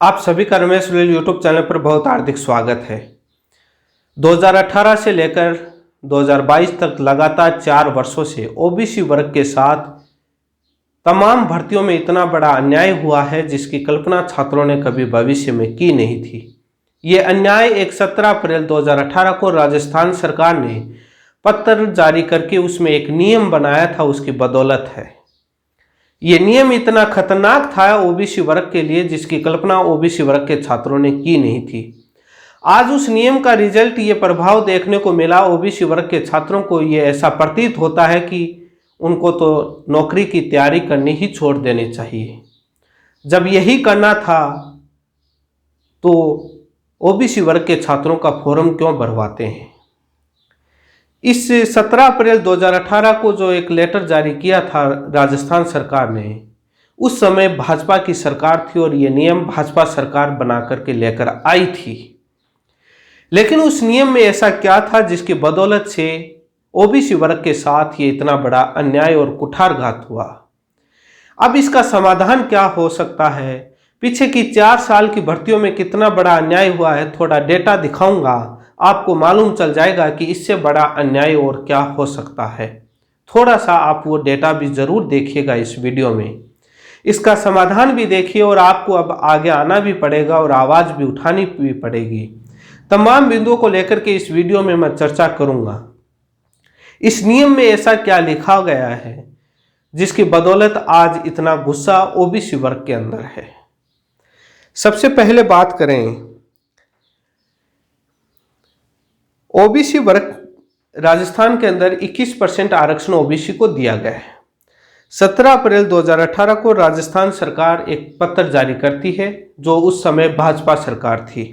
आप सभी का रमेश रुलेल यूट्यूब चैनल पर बहुत हार्दिक स्वागत है। 2018 से लेकर 2022 तक लगातार 4 वर्षों से ओबीसी वर्ग के साथ तमाम भर्तियों में इतना बड़ा अन्याय हुआ है जिसकी कल्पना छात्रों ने कभी भविष्य में की नहीं थी। ये अन्याय एक 17 अप्रैल 2018 को राजस्थान सरकार ने पत्र जारी करके उसमें एक नियम बनाया था, उसकी बदौलत है। ये नियम इतना खतरनाक था ओबीसी वर्ग के लिए जिसकी कल्पना ओबीसी वर्ग के छात्रों ने की नहीं थी। आज उस नियम का रिजल्ट, ये प्रभाव देखने को मिला। ओबीसी वर्ग के छात्रों को ये ऐसा प्रतीत होता है कि उनको तो नौकरी की तैयारी करनी ही छोड़ देनी चाहिए। जब यही करना था तो ओबीसी वर्ग के छात्रों का फॉर्म क्यों भरवाते हैं। इस 17 अप्रैल 2018 को जो एक लेटर जारी किया था राजस्थान सरकार ने, उस समय भाजपा की सरकार थी और ये नियम भाजपा सरकार बना करके लेकर आई थी। लेकिन उस नियम में ऐसा क्या था जिसकी बदौलत से ओबीसी वर्ग के साथ ये इतना बड़ा अन्याय और कुठारघात हुआ। अब इसका समाधान क्या हो सकता है, पीछे की 4 साल की भर्तियों में कितना बड़ा अन्याय हुआ है, थोड़ा डेटा दिखाऊंगा, आपको मालूम चल जाएगा कि इससे बड़ा अन्याय और क्या हो सकता है। थोड़ा सा आप वो डेटा भी जरूर देखिएगा इस वीडियो में, इसका समाधान भी देखिए और आपको अब आगे आना भी पड़ेगा और आवाज भी उठानी भी पड़ेगी। तमाम बिंदुओं को लेकर के इस वीडियो में मैं चर्चा करूंगा। इस नियम में ऐसा क्या लिखा गया है जिसकी बदौलत आज इतना गुस्सा ओबीसी वर्ग के अंदर है। सबसे पहले बात करें, ओबीसी वर्ग राजस्थान के अंदर 21% आरक्षण ओबीसी को दिया गया है। 17 अप्रैल 2018 को राजस्थान सरकार एक पत्र जारी करती है जो उस समय भाजपा सरकार थी।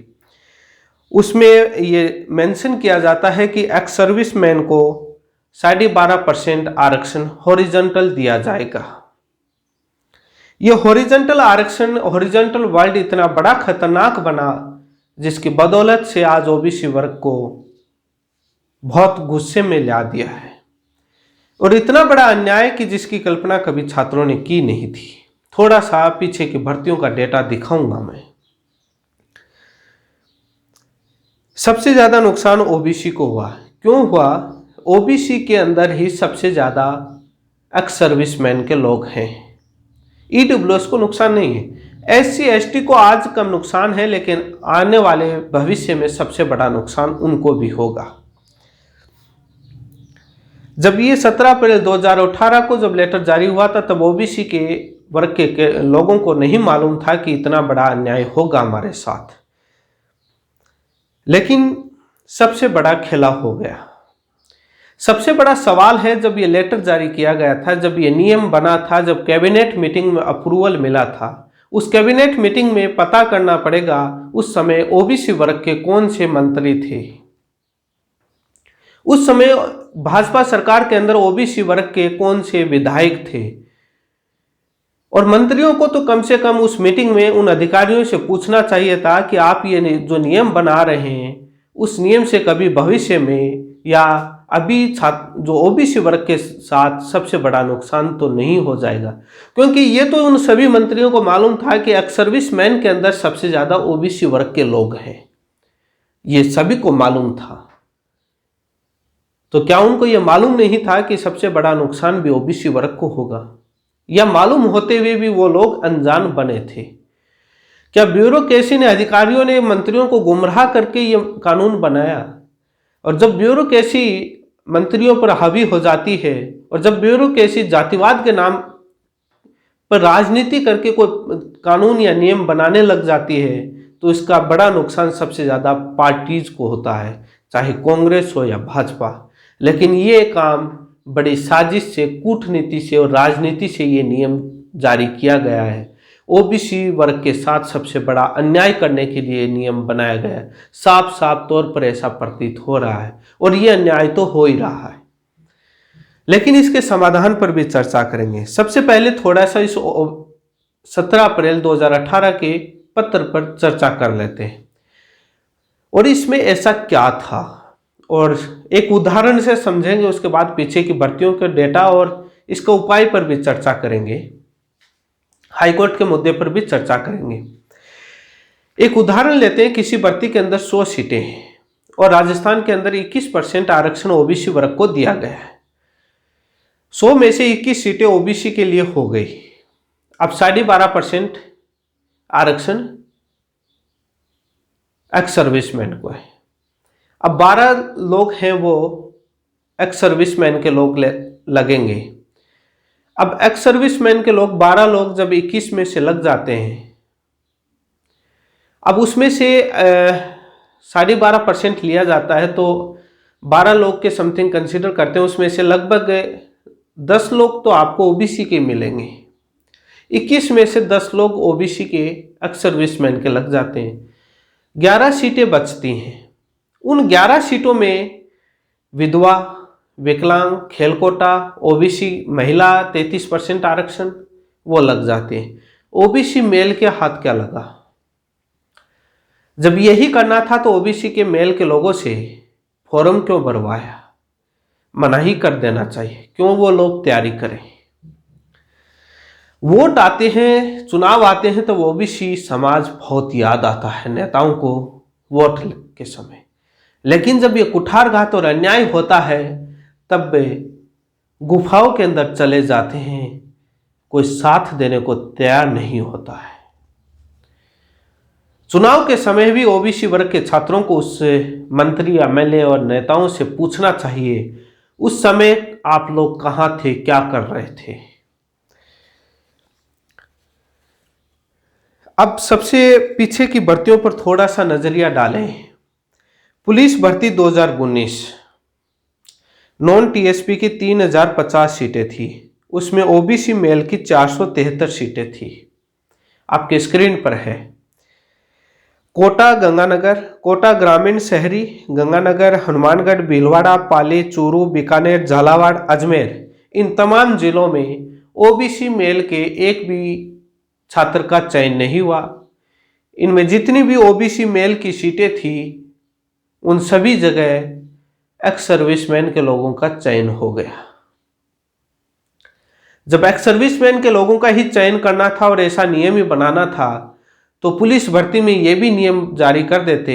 उसमें ये मेंशन किया जाता है कि एक्स सर्विसमैन को 12.5% आरक्षण हॉरिजॉन्टल दिया जाएगा। ये हॉरिजॉन्टल आरक्षण, हॉरिजॉन्टल वर्ड इतना बड़ा खतरनाक बना जिसकी बदौलत से आज ओबीसी वर्ग को बहुत गुस्से में ला दिया है और इतना बड़ा अन्याय कि जिसकी कल्पना कभी छात्रों ने की नहीं थी। थोड़ा सा पीछे की भर्तियों का डेटा दिखाऊंगा मैं। सबसे ज्यादा नुकसान ओबीसी को हुआ। क्यों हुआ? ओबीसी के अंदर ही सबसे ज्यादा एक्स सर्विसमैन के लोग हैं। ईडब्ल्यूएस को नुकसान नहीं है, एससी एसटी को आज कम नुकसान है, लेकिन आने वाले भविष्य में सबसे बड़ा नुकसान उनको भी होगा। जब ये 17 अप्रैल 2018 को जब लेटर जारी हुआ था तब ओबीसी के वर्ग के लोगों को नहीं मालूम था कि इतना बड़ा अन्याय होगा हमारे साथ, लेकिन सबसे बड़ा खेला हो गया। सबसे बड़ा सवाल है, जब ये लेटर जारी किया गया था, जब ये नियम बना था, जब कैबिनेट मीटिंग में अप्रूवल मिला था, उस कैबिनेट मीटिंग में पता करना पड़ेगा उस समय ओबीसी वर्ग के कौन से मंत्री थे। उस समय भाजपा सरकार के अंदर ओबीसी वर्ग के कौन से विधायक थे, और मंत्रियों को तो कम से कम उस मीटिंग में उन अधिकारियों से पूछना चाहिए था कि आप ये जो नियम बना रहे हैं उस नियम से कभी भविष्य में या अभी जो ओबीसी वर्ग के साथ सबसे बड़ा नुकसान तो नहीं हो जाएगा, क्योंकि ये तो उन सभी मंत्रियों को मालूम था कि एक्स सर्विसमैन के अंदर सबसे ज्यादा ओबीसी वर्ग के लोग हैं, ये सभी को मालूम था। तो क्या उनको ये मालूम नहीं था कि सबसे बड़ा नुकसान भी ओबीसी वर्ग को होगा, या मालूम होते हुए भी वो लोग अनजान बने थे? क्या ब्यूरोक्रेसी ने, अधिकारियों ने मंत्रियों को गुमराह करके ये कानून बनाया? और जब ब्यूरोक्रेसी मंत्रियों पर हावी हो जाती है और जब ब्यूरोक्रेसी जातिवाद के नाम पर राजनीति करके कोई कानून या नियम बनाने लग जाती है तो इसका बड़ा नुकसान सबसे ज्यादा पार्टीज को होता है, चाहे कांग्रेस हो या भाजपा। लेकिन ये काम बड़ी साजिश से, कूटनीति से और राजनीति से ये नियम जारी किया गया है। ओबीसी वर्ग के साथ सबसे बड़ा अन्याय करने के लिए नियम बनाया गया है। साफ साफ तौर पर ऐसा प्रतीत हो रहा है और ये अन्याय तो हो ही रहा है, लेकिन इसके समाधान पर भी चर्चा करेंगे। सबसे पहले थोड़ा सा इस 17 अप्रैल 2018 के पत्र पर चर्चा कर लेते हैं और इसमें ऐसा क्या था और एक उदाहरण से समझेंगे। उसके बाद पीछे की भर्तियों के डेटा और इसका उपाय पर भी चर्चा करेंगे, हाईकोर्ट के मुद्दे पर भी चर्चा करेंगे। एक उदाहरण लेते हैं, किसी भर्ती के अंदर 100 सीटें हैं और राजस्थान के अंदर 21% आरक्षण ओबीसी वर्ग को दिया गया है। 100 में से 21 सीटें ओबीसी के लिए हो गई। अब 12.5% आरक्षण एक्स सर्विसमैन को है। अब 12 लोग हैं वो एक्स सर्विसमैन के लोग लगेंगे। अब एक्स सर्विसमैन के लोग 12 लोग जब 21 में से लग जाते हैं, अब उसमें से 12.5% लिया जाता है, तो 12 लोग के समथिंग कंसीडर करते हैं, उसमें से लगभग 10 लोग तो आपको ओबीसी के मिलेंगे। 21 में से 10 लोग ओबीसी के एक्स सर्विसमैन के लग जाते हैं। 11 सीटें बचती हैं। उन 11 सीटों में विधवा, विकलांग, खेल कोटा, ओबीसी महिला 33% आरक्षण वो लग जाते हैं। ओबीसी मेल के हाथ क्या लगा? जब यही करना था तो ओबीसी के मेल के लोगों से फॉर्म क्यों भरवाया? मना ही कर देना चाहिए। क्यों वो लोग तैयारी करें? वोट आते हैं, चुनाव आते हैं तो ओबीसी समाज बहुत याद आता है नेताओं को वोट के समय। लेकिन जब ये कुठारघात और अन्याय होता है तब वे गुफाओं के अंदर चले जाते हैं, कोई साथ देने को तैयार नहीं होता है। चुनाव के समय भी ओबीसी वर्ग के छात्रों को उस मंत्री, एमएलए और नेताओं से पूछना चाहिए, उस समय आप लोग कहां थे, क्या कर रहे थे। अब सबसे पीछे की भर्तियों पर थोड़ा सा नजरिया डालें। पुलिस भर्ती 2019, नॉन टीएसपी की 3050 सीटें थी, उसमें ओबीसी मेल की 473 सीटें थी, आपके स्क्रीन पर है। कोटा गंगानगर, कोटा ग्रामीण शहरी, गंगानगर, हनुमानगढ़, भीलवाड़ा, पाली, चूरू, बीकानेर, झालावाड़, अजमेर, इन तमाम जिलों में ओबीसी मेल के एक भी छात्र का चयन नहीं हुआ। इनमें जितनी भी ओबीसी मेल की सीटें थी उन सभी जगह एक्स सर्विसमैन के लोगों का चयन हो गया। जब एक्स सर्विसमैन के लोगों का ही चयन करना था और ऐसा नियम ही बनाना था तो पुलिस भर्ती में यह भी नियम जारी कर देते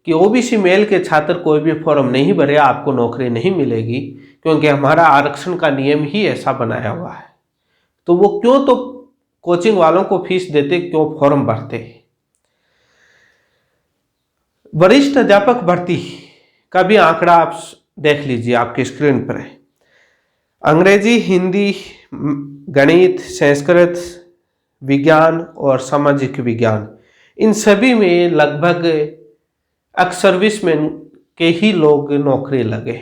कि ओबीसी मेल के छात्र कोई भी फॉर्म नहीं भरे, आपको नौकरी नहीं मिलेगी, क्योंकि हमारा आरक्षण का नियम ही ऐसा बनाया हुआ है। तो वो क्यों तो कोचिंग वालों को फीस देते, क्यों फॉर्म भरते। वरिष्ठ अध्यापक भर्ती का भी आंकड़ा आप देख लीजिए, आपकी स्क्रीन पर है। अंग्रेजी, हिंदी, गणित, संस्कृत, विज्ञान और सामाजिक विज्ञान, इन सभी में लगभग एक्स सर्विसमैन के ही लोग नौकरी लगे।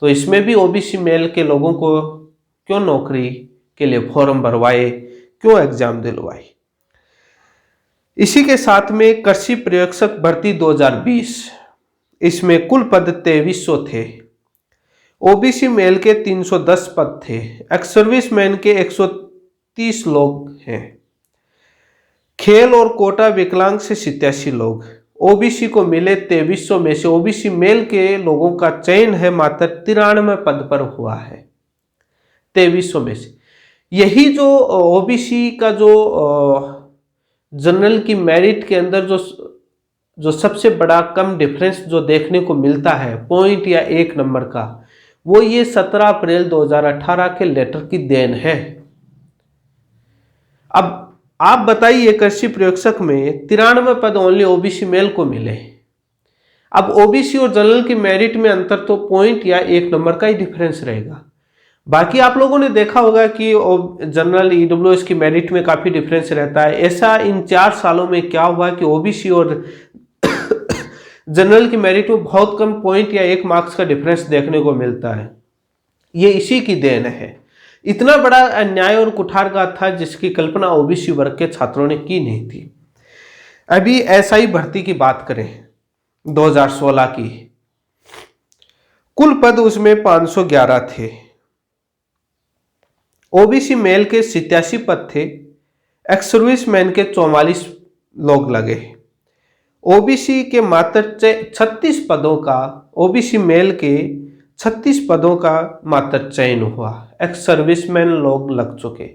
तो इसमें भी ओबीसी मेल के लोगों को क्यों नौकरी के लिए फॉर्म भरवाए, क्यों एग्जाम दिलवाए। इसी के साथ में कृषि प्रशिक्षक भर्ती 2020, इसमें कुल पद 2300 थे। ओबीसी मेल के 310 पद थे, एक्स सर्विसमैन के 130 लोग हैं। खेल और कोटा विकलांग से 87 लोग, ओबीसी को मिले 2300 में से ओबीसी मेल के लोगों का चयन है मात्र 93 पद पर हुआ है 2300 में से। यही जो ओबीसी का जो जनरल की मेरिट के अंदर जो सबसे बड़ा कम डिफरेंस जो देखने को मिलता है पॉइंट या 1 नंबर का, वो ये 17 अप्रैल 2018 के लेटर की देन है। अब आप बताइए, कृषि प्रशिक्षक में 93 पद ओनली ओबीसी मेल को मिले। अब ओबीसी और जनरल की मेरिट में अंतर तो पॉइंट या 1 नंबर का ही डिफरेंस रहेगा। बाकी आप लोगों ने देखा होगा कि जनरल ईडब्ल्यूएस की मेरिट में काफी डिफरेंस रहता है। ऐसा इन 4 सालों में क्या हुआ कि ओबीसी और जनरल की मेरिट में बहुत कम पॉइंट या 1 मार्क्स का डिफरेंस देखने को मिलता है। ये इसी की देन है। इतना बड़ा अन्याय और कुठारघात था जिसकी कल्पना ओबीसी वर्ग के छात्रों ने की नहीं थी। अभी एसआई भर्ती की बात करें 2016 की, कुल पद उसमें 511 थे। ओबीसी मेल के 87 पद थे, एक्स सर्विसमैन के 44 लोग लगे। ओबीसी के मात्र 36 पदों का, ओबीसी मेल के 36 पदों का मात्र चयन हुआ, एक्स सर्विसमैन लोग लग चुके।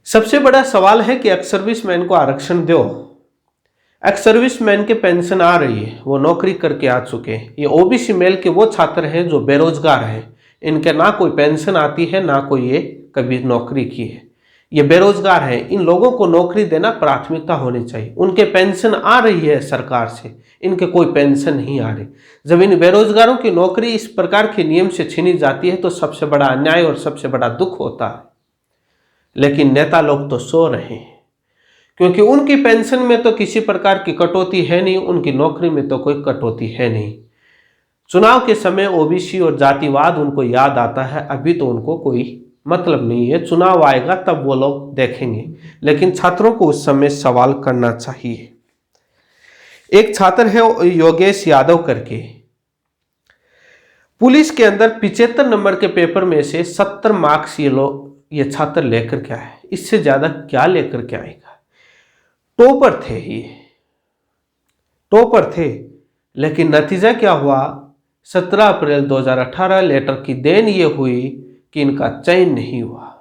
सबसे बड़ा सवाल है कि एक्स सर्विसमैन को आरक्षण दो, एक्स सर्विसमैन के पेंशन आ रही है, वो नौकरी करके आ चुके हैं। ये ओबीसी मेल के वो छात्र हैं जो बेरोजगार हैं, इनके ना कोई पेंशन आती है ना कोई ये कभी नौकरी की है, ये बेरोजगार हैं। इन लोगों को नौकरी देना प्राथमिकता होनी चाहिए। उनके पेंशन आ रही है सरकार से, इनके कोई पेंशन नहीं आ रही। जब इन बेरोजगारों की नौकरी इस प्रकार के नियम से छीनी जाती है तो सबसे बड़ा अन्याय और सबसे बड़ा दुख होता है। लेकिन नेता लोग तो सो रहे हैं, क्योंकि उनकी पेंशन में तो किसी प्रकार की कटौती है नहीं, उनकी नौकरी में तो कोई कटौती है नहीं। चुनाव के समय ओबीसी और जातिवाद उनको याद आता है, अभी तो उनको कोई मतलब नहीं है। चुनाव आएगा तब वो लोग देखेंगे, लेकिन छात्रों को उस समय सवाल करना चाहिए। एक छात्र है योगेश यादव करके, पुलिस के अंदर 75 नंबर के पेपर में से 70 मार्क्स ये छात्र लेकर के आए। इससे ज्यादा क्या लेकर के आएगा? टॉपर थे, ये टॉपर थे। लेकिन नतीजा क्या हुआ? 17 अप्रैल 2018 लेटर की देन ये हुई कि इनका चयन नहीं हुआ।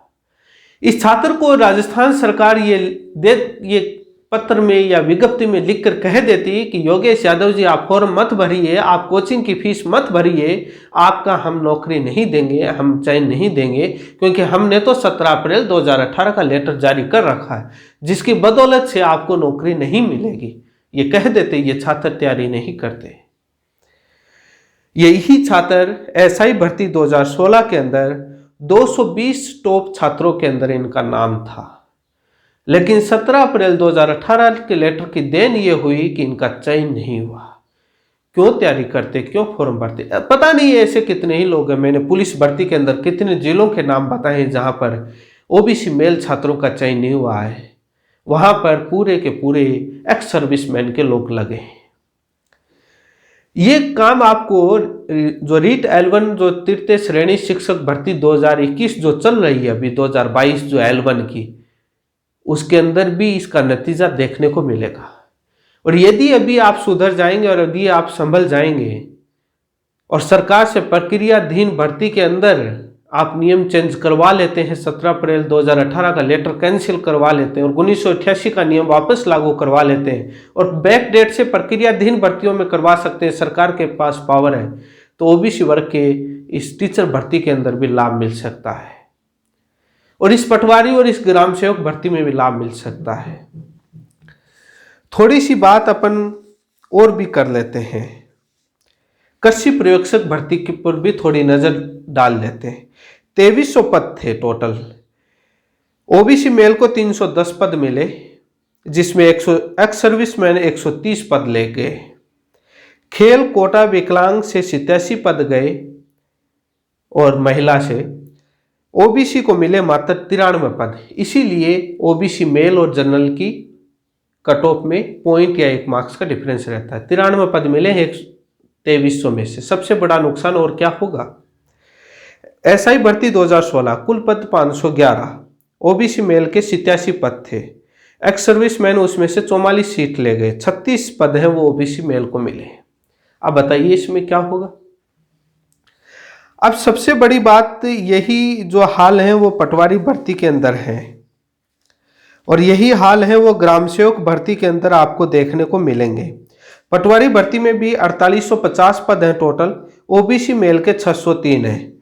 इस छात्र को राजस्थान सरकार ये पत्र में या विज्ञप्ति में लिखकर कह देती कि योगेश यादव जी, आप फॉर्म मत भरिए, आप कोचिंग की फीस मत भरिए, आपका हम नौकरी नहीं देंगे, हम चयन नहीं देंगे, क्योंकि हमने तो 17 अप्रैल 2018 का लेटर जारी कर रखा है, जिसकी बदौलत से आपको नौकरी नहीं मिलेगी। ये कह देते, ये छात्र तैयारी नहीं करते। यही छात्र एसआई भर्ती 2016 के अंदर 220 टॉप छात्रों के अंदर इनका नाम था। लेकिन 17 अप्रैल 2018 के लेटर की देन ये हुई कि इनका चयन नहीं हुआ। क्यों तैयारी करते, क्यों फॉर्म भरते? पता नहीं ऐसे कितने ही लोग हैं। मैंने पुलिस भर्ती के अंदर कितने जिलों के नाम बताए हैं जहां पर ओबीसी मेल छात्रों का चयन नहीं हुआ है। वहां पर पूरे के पूरे एक्स सर्विसमैन के लोग लगे। ये काम आपको जो रीट L1 जो तृतीय श्रेणी शिक्षक भर्ती 2021 जो चल रही है अभी 2022 जो L1 की, उसके अंदर भी इसका नतीजा देखने को मिलेगा। और यदि अभी आप सुधर जाएंगे और यदि आप संभल जाएंगे और सरकार से प्रक्रियाधीन भर्ती के अंदर आप नियम चेंज करवा लेते हैं, 17 अप्रैल 2018 का लेटर कैंसिल करवा लेते हैं और 1988 का नियम वापस लागू करवा लेते हैं और बैक डेट से प्रक्रियाधीन भर्तियों में करवा सकते हैं, सरकार के पास पावर है, तो ओबीसी वर्ग के इस टीचर भर्ती के अंदर भी लाभ मिल सकता है और इस पटवारी और इस ग्राम सेवक भर्ती में भी लाभ मिल सकता है। थोड़ी सी बात अपन और भी कर लेते हैं, कृषि पर्यवेक्षक भर्ती के पर भी थोड़ी नजर डाल लेते हैं। 2300 पद थे टोटल। ओबीसी मेल को 310 पद मिले, जिसमें एक्स सर्विसमैन 130 पद ले गए। खेल कोटा विकलांग से 87 पद गए और महिला से ओबीसी को मिले मात्र 93 पद। इसीलिए ओबीसी मेल और जनरल की कट ऑफ में पॉइंट या 1 मार्क्स का डिफरेंस रहता है। 93 पद मिले हैं 2300 में से। सबसे बड़ा नुकसान और क्या होगा? एसआई भर्ती 2016 कुल पद 511, ओबीसी मेल के 87 पद थे। एक्स सर्विसमैन उसमें से 44 सीट ले गए, 36 पद हैं वो ओबीसी मेल को मिले। अब बताइए इसमें क्या होगा? अब सबसे बड़ी बात यही जो हाल है वो पटवारी भर्ती के अंदर है और यही हाल है वो ग्राम सेवक भर्ती के अंदर आपको देखने को मिलेंगे। पटवारी भर्ती में भी 4850 पद हैं टोटल, ओबीसी मेल के 603 हैं।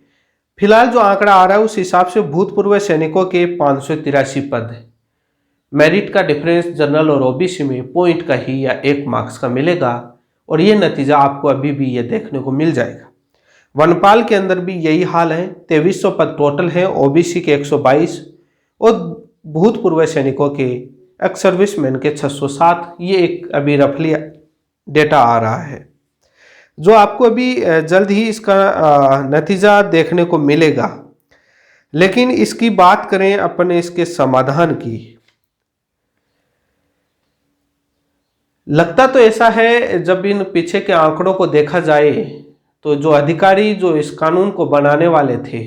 फिलहाल जो आंकड़ा आ रहा है उस हिसाब से भूतपूर्व सैनिकों के 583 पद है। मेरिट का डिफरेंस जनरल और ओबीसी में पॉइंट का ही या 1 मार्क्स का मिलेगा और ये नतीजा आपको अभी भी ये देखने को मिल जाएगा। वनपाल के अंदर भी यही हाल है, 2300 पद टोटल है, ओबीसी के 122 और भूतपूर्व सैनिकों के एक्स सर्विसमैन के 607। ये एक अभी रफली डेटा आ रहा है जो आपको अभी जल्द ही इसका नतीजा देखने को मिलेगा। लेकिन इसकी बात करें अपने इसके समाधान की, लगता तो ऐसा है जब इन पीछे के आंकड़ों को देखा जाए तो जो अधिकारी जो इस कानून को बनाने वाले थे,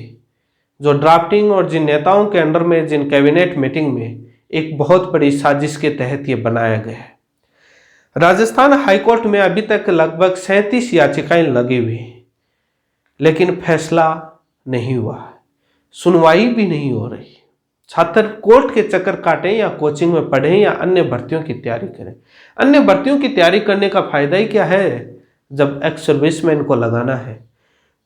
जो ड्राफ्टिंग और जिन नेताओं के अंडर में जिन कैबिनेट मीटिंग में एक बहुत बड़ी साजिश के तहत ये बनाया गया है। राजस्थान हाईकोर्ट में अभी तक लगभग 37 याचिकाएं लगी हुई, लेकिन फैसला नहीं हुआ, सुनवाई भी नहीं हो रही। छात्र कोर्ट के चक्कर काटें या कोचिंग में पढ़ें या अन्य भर्तियों की तैयारी करें। अन्य भर्तियों की तैयारी करने का फायदा ही क्या है जब एक्स सर्विसमैन को लगाना है।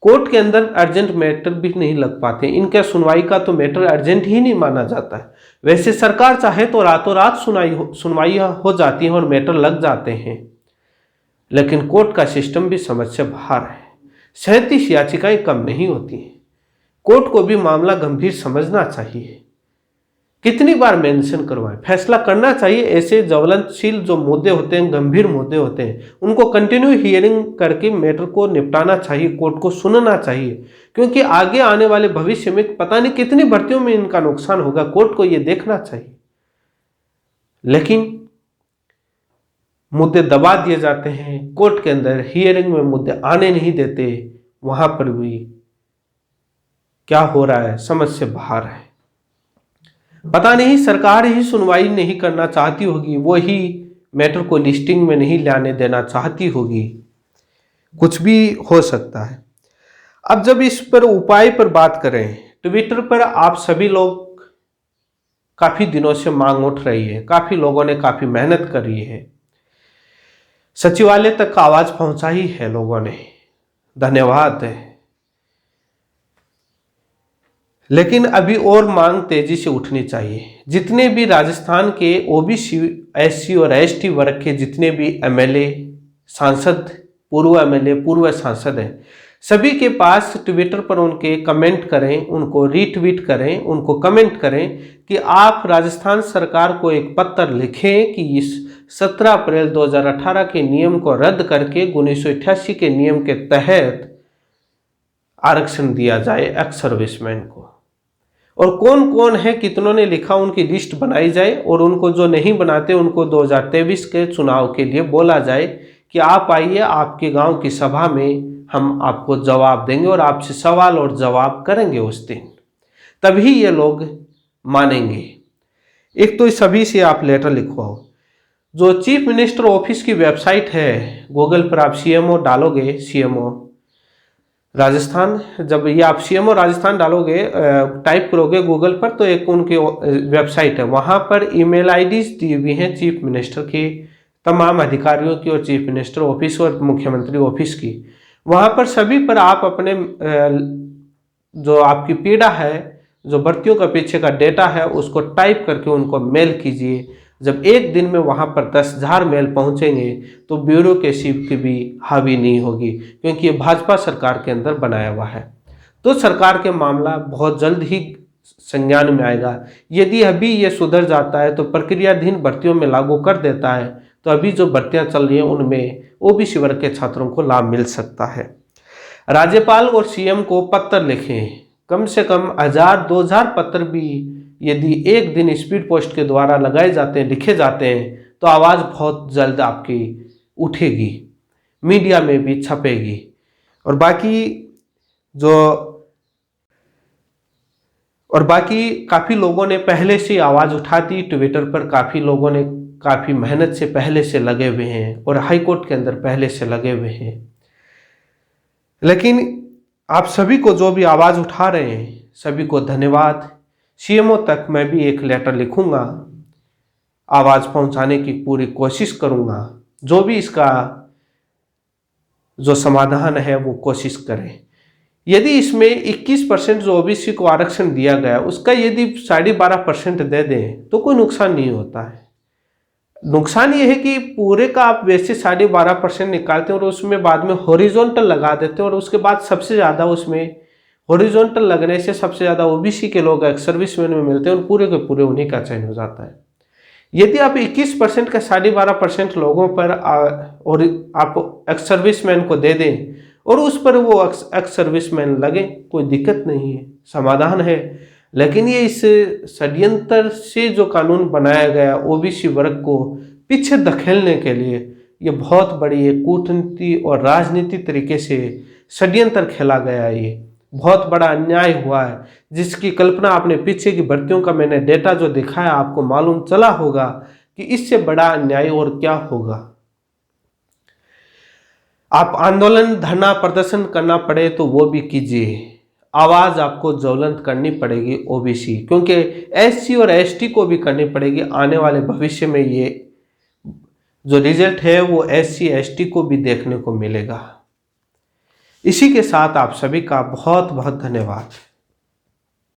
कोर्ट के अंदर अर्जेंट मैटर भी नहीं लग पाते, इनका सुनवाई का तो मैटर अर्जेंट ही नहीं माना जाता है। वैसे सरकार चाहे तो रातों रात सुनवाई हो जाती है और मैटर लग जाते हैं, लेकिन कोर्ट का सिस्टम भी समझ से बाहर है। 37 याचिकाएं कम नहीं होती हैं। कोर्ट को भी मामला गंभीर समझना चाहिए। कितनी बार मेंशन करवाएं, फैसला करना चाहिए। ऐसे ज्वलनशील जो मुद्दे होते हैं, गंभीर मुद्दे होते हैं, उनको कंटिन्यू हियरिंग करके मैटर को निपटाना चाहिए, कोर्ट को सुनना चाहिए, क्योंकि आगे आने वाले भविष्य में पता नहीं कितनी भर्तियों में इनका नुकसान होगा। कोर्ट को यह देखना चाहिए, लेकिन मुद्दे दबा दिए जाते हैं। कोर्ट के अंदर हियरिंग में मुद्दे आने नहीं देते। वहां पर भी क्या हो रहा है समझ से बाहर है। पता नहीं सरकार ही सुनवाई नहीं करना चाहती होगी, वो ही मैटर को लिस्टिंग में नहीं लाने देना चाहती होगी, कुछ भी हो सकता है। अब जब इस पर उपाय पर बात करें, ट्विटर पर आप सभी लोग काफी दिनों से मांग उठ रही है, काफी लोगों ने काफी मेहनत करी है, सचिवालय तक आवाज पहुंचाई है लोगों ने, धन्यवाद है। लेकिन अभी और मांग तेजी से उठनी चाहिए। जितने भी राजस्थान के ओबीसी, एससी और एसटी वर्ग के जितने भी एमएलए, सांसद, पूर्व एमएलए, पूर्व सांसद हैं, सभी के पास ट्विटर पर उनके कमेंट करें, उनको रीट्वीट करें, उनको कमेंट करें कि आप राजस्थान सरकार को एक पत्र लिखें कि इस 17 अप्रैल 2018 के नियम को रद्द करके 1988 के नियम के तहत आरक्षण दिया जाए एक्स सर्विसमैन को। और कौन कौन है, कितनों ने लिखा, उनकी लिस्ट बनाई जाए और उनको जो नहीं बनाते उनको 2023 के चुनाव के लिए बोला जाए कि आप आइए, आपके गांव की सभा में हम आपको जवाब देंगे और आपसे सवाल और जवाब करेंगे उस दिन, तभी ये लोग मानेंगे। एक तो सभी से आप लेटर लिखवाओ। जो चीफ मिनिस्टर ऑफिस की वेबसाइट है, गूगल पर आप सीएमओ डालोगे, सीएमओ राजस्थान, जब ये आप सीएमओ राजस्थान डालोगे, टाइप करोगे गूगल पर, तो एक उनकी वेबसाइट है, वहाँ पर ईमेल आईडीज दी हुई हैं चीफ मिनिस्टर की, तमाम अधिकारियों की और चीफ मिनिस्टर ऑफिस और मुख्यमंत्री ऑफिस की। वहाँ पर सभी पर आप अपने जो आपकी पीड़ा है, जो भर्तियों का पीछे का डेटा है, उसको टाइप करके उनको मेल कीजिए। जब एक दिन में वहाँ पर 10,000 मेल पहुँचेंगे तो ब्यूरोक्रेसी की भी हावी नहीं होगी, क्योंकि ये भाजपा सरकार के अंदर बनाया हुआ है। तो सरकार के मामला बहुत जल्द ही संज्ञान में आएगा। यदि अभी ये सुधर जाता है तो प्रक्रियाधीन भर्तियों में लागू कर देता है, तो अभी जो भर्तियाँ चल रही हैं उनमें ओबीसी वर्ग के छात्रों को लाभ मिल सकता है। राज्यपाल और सीएम को पत्र लिखें, कम से कम 1000-2000 पत्र भी यदि एक दिन स्पीड पोस्ट के द्वारा लगाए जाते हैं, लिखे जाते हैं, तो आवाज़ बहुत जल्द आपकी उठेगी, मीडिया में भी छपेगी। और बाकी काफ़ी लोगों ने पहले से आवाज़ उठा दी ट्विटर पर, काफ़ी लोगों ने काफ़ी मेहनत से पहले से लगे हुए हैं और हाई कोर्ट के अंदर पहले से लगे हुए हैं। लेकिन आप सभी को जो भी आवाज़ उठा रहे हैं, सभी को धन्यवाद। सीएमओ तक मैं भी एक लेटर लिखूंगा, आवाज़ पहुंचाने की पूरी कोशिश करूंगा। जो भी इसका जो समाधान है वो कोशिश करें। यदि इसमें 21% जो ओबीसी को आरक्षण दिया गया, उसका यदि 12.5% दे दें तो कोई नुकसान नहीं होता है। नुकसान ये है कि पूरे का आप वैसे 12.5% निकालते हैं और उसमें बाद में हॉरिजॉन्टल लगा देते हैं, और उसके बाद सबसे ज़्यादा उसमें हॉरिजॉन्टल लगने से सबसे ज़्यादा ओबीसी के लोग एक्स सर्विसमैन में मिलते हैं और पूरे के पूरे उन्हीं का चयन हो जाता है। यदि आप 21% का 12.5% लोगों पर और आप एक्स सर्विसमैन को दे दें और उस पर वो एक्स सर्विसमैन लगे, कोई दिक्कत नहीं है, समाधान है। लेकिन ये इस षड्यंत्र से जो कानून बनाया गया ओबीसी वर्ग को पीछे धकेलने के लिए, ये बहुत बड़ी एक कूटनीति और राजनीति तरीके से षड्यंत्र खेला गया है। ये बहुत बड़ा अन्याय हुआ है, जिसकी कल्पना आपने पीछे की भर्तियों का मैंने डेटा जो दिखाया आपको मालूम चला होगा कि इससे बड़ा अन्याय और क्या होगा। आप आंदोलन, धरना, प्रदर्शन करना पड़े तो वो भी कीजिए, आवाज़ आपको ज्वलंत करनी पड़ेगी ओबीसी, क्योंकि एससी और एसटी को भी करनी पड़ेगी। आने वाले भविष्य में ये जो रिजल्ट है वो एससी एसटी को भी देखने को मिलेगा। इसी के साथ आप सभी का बहुत बहुत धन्यवाद।